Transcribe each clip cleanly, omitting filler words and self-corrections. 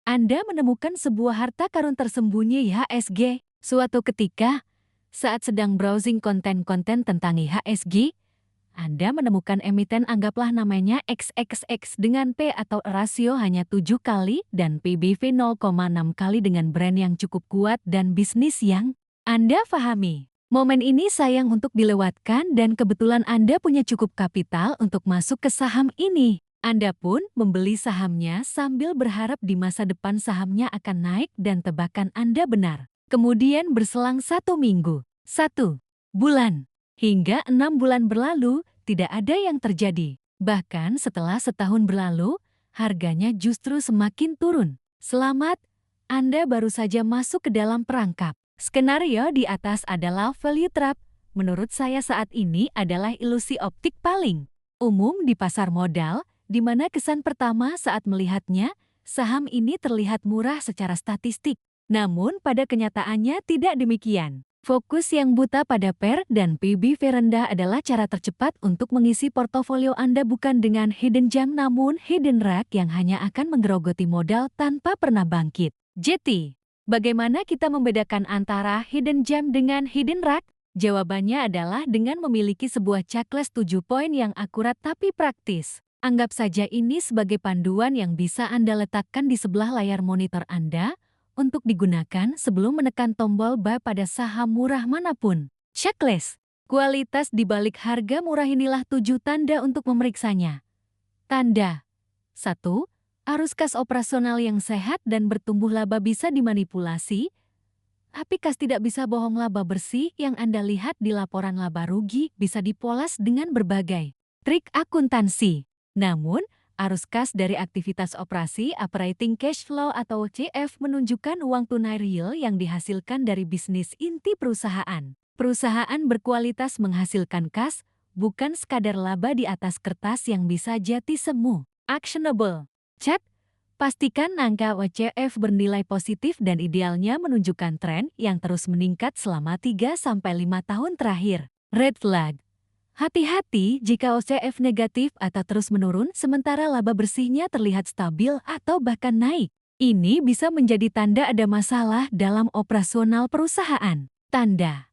Anda menemukan sebuah harta karun tersembunyi IHSG. Suatu ketika, saat sedang browsing konten-konten tentang IHSG, Anda menemukan emiten anggaplah namanya XXX dengan P atau rasio hanya 7 kali dan PBV 0,6 kali dengan brand yang cukup kuat dan bisnis yang Anda pahami. Momen ini sayang untuk dilewatkan dan kebetulan Anda punya cukup kapital untuk masuk ke saham ini. Anda pun membeli sahamnya sambil berharap di masa depan sahamnya akan naik dan tebakan Anda benar. Kemudian berselang 1 minggu, 1 bulan, hingga 6 bulan berlalu, tidak ada yang terjadi. Bahkan setelah setahun berlalu, harganya justru semakin turun. Selamat, Anda baru saja masuk ke dalam perangkap. Skenario di atas adalah value trap. Menurut saya saat ini adalah ilusi optik paling umum di pasar modal, di mana kesan pertama saat melihatnya, saham ini terlihat murah secara statistik. Namun pada kenyataannya tidak demikian. Fokus yang buta pada PER dan PBV rendah adalah cara tercepat untuk mengisi portofolio Anda bukan dengan hidden gem namun hidden rack yang hanya akan menggerogoti modal tanpa pernah bangkit. JT, bagaimana kita membedakan antara hidden gem dengan hidden rack? Jawabannya adalah dengan memiliki sebuah checklist 7 poin yang akurat tapi praktis. Anggap saja ini sebagai panduan yang bisa Anda letakkan di sebelah layar monitor Anda untuk digunakan sebelum menekan tombol buy pada saham murah manapun. Checklist. Kualitas di balik harga murah inilah 7 tanda untuk memeriksanya. Tanda 1. Arus kas operasional yang sehat dan bertumbuh laba bisa dimanipulasi, tapi kas tidak bisa bohong. Laba bersih yang Anda lihat di laporan laba rugi bisa dipoles dengan berbagai trik akuntansi. Namun, arus kas dari aktivitas operasi operating cash flow atau OCF menunjukkan uang tunai real yang dihasilkan dari bisnis inti perusahaan. Perusahaan berkualitas menghasilkan kas, bukan sekadar laba di atas kertas yang bisa jati semu. Actionable. Cek. Pastikan angka OCF bernilai positif dan idealnya menunjukkan tren yang terus meningkat selama 3-5 tahun terakhir. Red flag. Hati-hati jika OCF negatif atau terus menurun sementara laba bersihnya terlihat stabil atau bahkan naik. Ini bisa menjadi tanda ada masalah dalam operasional perusahaan. Tanda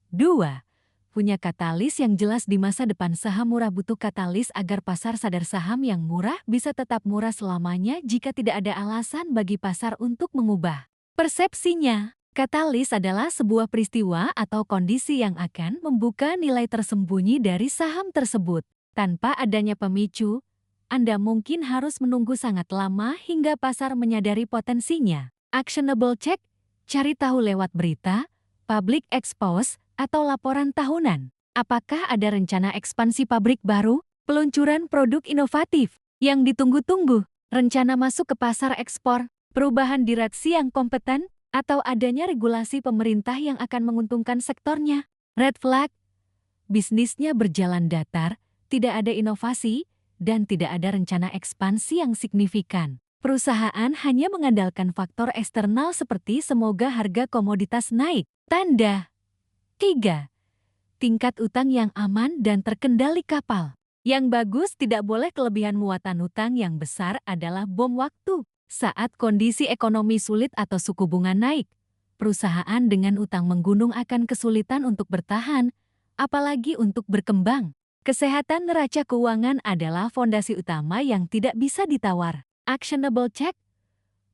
2. Punya katalis yang jelas di masa depan. Saham murah butuh katalis agar pasar sadar saham yang murah bisa tetap murah selamanya jika tidak ada alasan bagi pasar untuk mengubah persepsinya. Katalis adalah sebuah peristiwa atau kondisi yang akan membuka nilai tersembunyi dari saham tersebut. Tanpa adanya pemicu, Anda mungkin harus menunggu sangat lama hingga pasar menyadari potensinya. Actionable check, cari tahu lewat berita, public expose, atau laporan tahunan. Apakah ada rencana ekspansi pabrik baru, peluncuran produk inovatif yang ditunggu-tunggu, rencana masuk ke pasar ekspor, perubahan direksi yang kompeten, atau adanya regulasi pemerintah yang akan menguntungkan sektornya? Red flag. Bisnisnya berjalan datar, tidak ada inovasi, dan tidak ada rencana ekspansi yang signifikan. Perusahaan hanya mengandalkan faktor eksternal seperti semoga harga komoditas naik. Tanda 3. Tingkat utang yang aman dan terkendali kapal. Yang bagus tidak boleh kelebihan. Muatan utang yang besar adalah bom waktu. Saat kondisi ekonomi sulit atau suku bunga naik, perusahaan dengan utang menggunung akan kesulitan untuk bertahan, apalagi untuk berkembang. Kesehatan neraca keuangan adalah fondasi utama yang tidak bisa ditawar. Actionable check.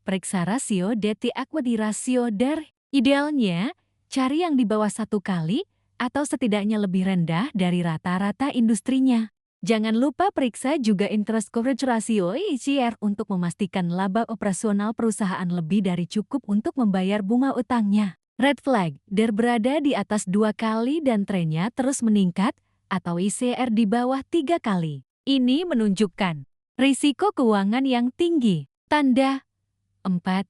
Periksa rasio debt equity ratio DER. Idealnya, cari yang di bawah 1 kali atau setidaknya lebih rendah dari rata-rata industrinya. Jangan lupa periksa juga interest coverage ratio ICR untuk memastikan laba operasional perusahaan lebih dari cukup untuk membayar bunga utangnya. Red flag, DER berada di atas 2 kali dan trennya terus meningkat atau ICR di bawah 3 kali. Ini menunjukkan risiko keuangan yang tinggi. Tanda 4.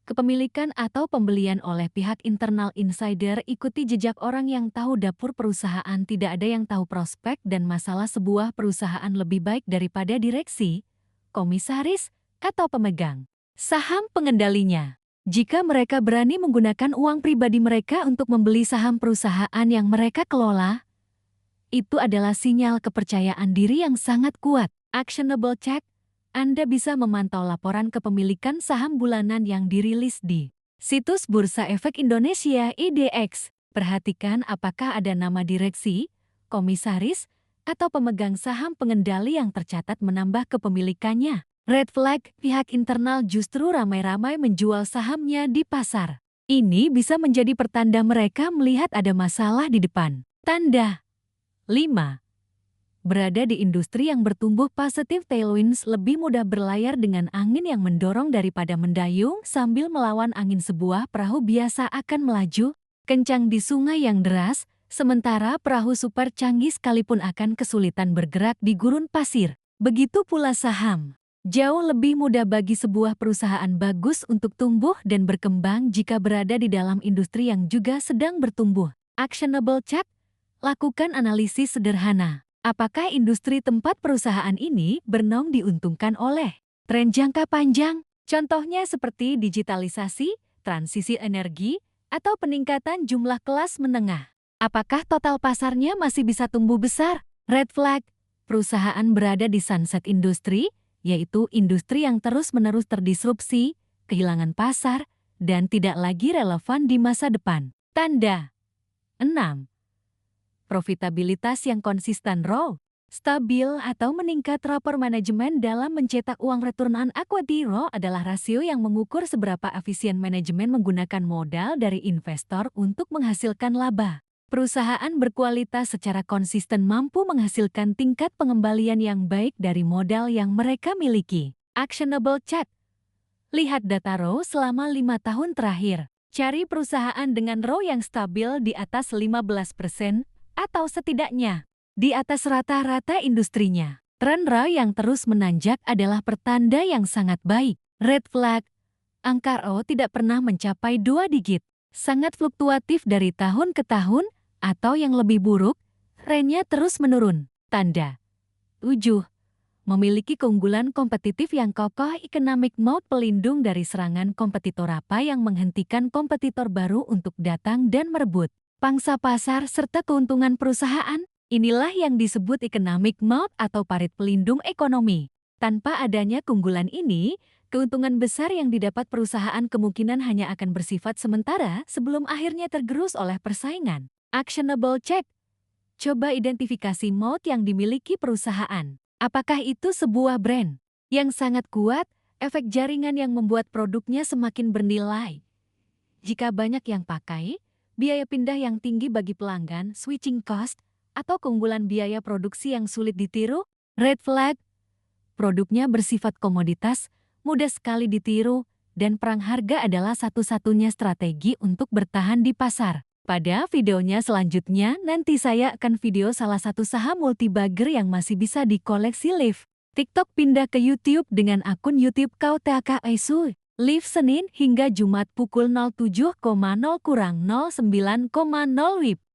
Kepemilikan atau pembelian oleh pihak internal insider. Ikuti jejak orang yang tahu dapur perusahaan. Tidak ada yang tahu prospek dan masalah sebuah perusahaan lebih baik daripada direksi, komisaris, atau pemegang saham pengendalinya. Jika mereka berani menggunakan uang pribadi mereka untuk membeli saham perusahaan yang mereka kelola, itu adalah sinyal kepercayaan diri yang sangat kuat. Actionable check. Anda bisa memantau laporan kepemilikan saham bulanan yang dirilis di situs Bursa Efek Indonesia IDX. Perhatikan apakah ada nama direksi, komisaris, atau pemegang saham pengendali yang tercatat menambah kepemilikannya. Red flag, pihak internal justru ramai-ramai menjual sahamnya di pasar. Ini bisa menjadi pertanda mereka melihat ada masalah di depan. Tanda 5. Berada di industri yang bertumbuh, positive tailwinds lebih mudah berlayar dengan angin yang mendorong daripada mendayung sambil melawan angin. Sebuah perahu biasa akan melaju kencang di sungai yang deras, sementara perahu super canggih sekalipun akan kesulitan bergerak di gurun pasir. Begitu pula saham. Jauh lebih mudah bagi sebuah perusahaan bagus untuk tumbuh dan berkembang jika berada di dalam industri yang juga sedang bertumbuh. Actionable chart. Lakukan analisis sederhana. Apakah industri tempat perusahaan ini bernaung diuntungkan oleh tren jangka panjang? Contohnya seperti digitalisasi, transisi energi, atau peningkatan jumlah kelas menengah. Apakah total pasarnya masih bisa tumbuh besar? Red flag. Perusahaan berada di sunset industry, yaitu industri yang terus-menerus terdisrupsi, kehilangan pasar, dan tidak lagi relevan di masa depan. Tanda 6. Profitabilitas yang konsisten ROE, stabil atau meningkat. Rapor manajemen dalam mencetak uang. Return on equity ROE adalah rasio yang mengukur seberapa efisien manajemen menggunakan modal dari investor untuk menghasilkan laba. Perusahaan berkualitas secara konsisten mampu menghasilkan tingkat pengembalian yang baik dari modal yang mereka miliki. Actionable chart. Lihat data ROE selama 5 tahun terakhir. Cari perusahaan dengan ROE yang stabil di atas 15%, atau setidaknya di atas rata-rata industrinya. Tren ROE yang terus menanjak adalah pertanda yang sangat baik. Red flag. Angka ROE tidak pernah mencapai 2 digit. Sangat fluktuatif dari tahun ke tahun, atau yang lebih buruk, trennya terus menurun. Tanda 7. Memiliki keunggulan kompetitif yang kokoh. Economic moat, pelindung dari serangan kompetitor. Apa yang menghentikan kompetitor baru untuk datang dan merebut pangsa pasar serta keuntungan perusahaan? Inilah yang disebut economic moat atau parit pelindung ekonomi. Tanpa adanya keunggulan ini, keuntungan besar yang didapat perusahaan kemungkinan hanya akan bersifat sementara sebelum akhirnya tergerus oleh persaingan. Actionable check. Coba identifikasi moat yang dimiliki perusahaan. Apakah itu sebuah brand yang sangat kuat, efek jaringan yang membuat produknya semakin bernilai? Jika banyak yang pakai, biaya pindah yang tinggi bagi pelanggan, switching cost, atau keunggulan biaya produksi yang sulit ditiru? Red flag. Produknya bersifat komoditas, mudah sekali ditiru, dan perang harga adalah satu-satunya strategi untuk bertahan di pasar. Pada videonya selanjutnya, nanti saya akan video salah satu saham multibagger yang masih bisa dikoleksi live. TikTok pindah ke YouTube dengan akun YouTube KTAKSU. Live Senin hingga Jumat pukul 07.00-09.00 WIB.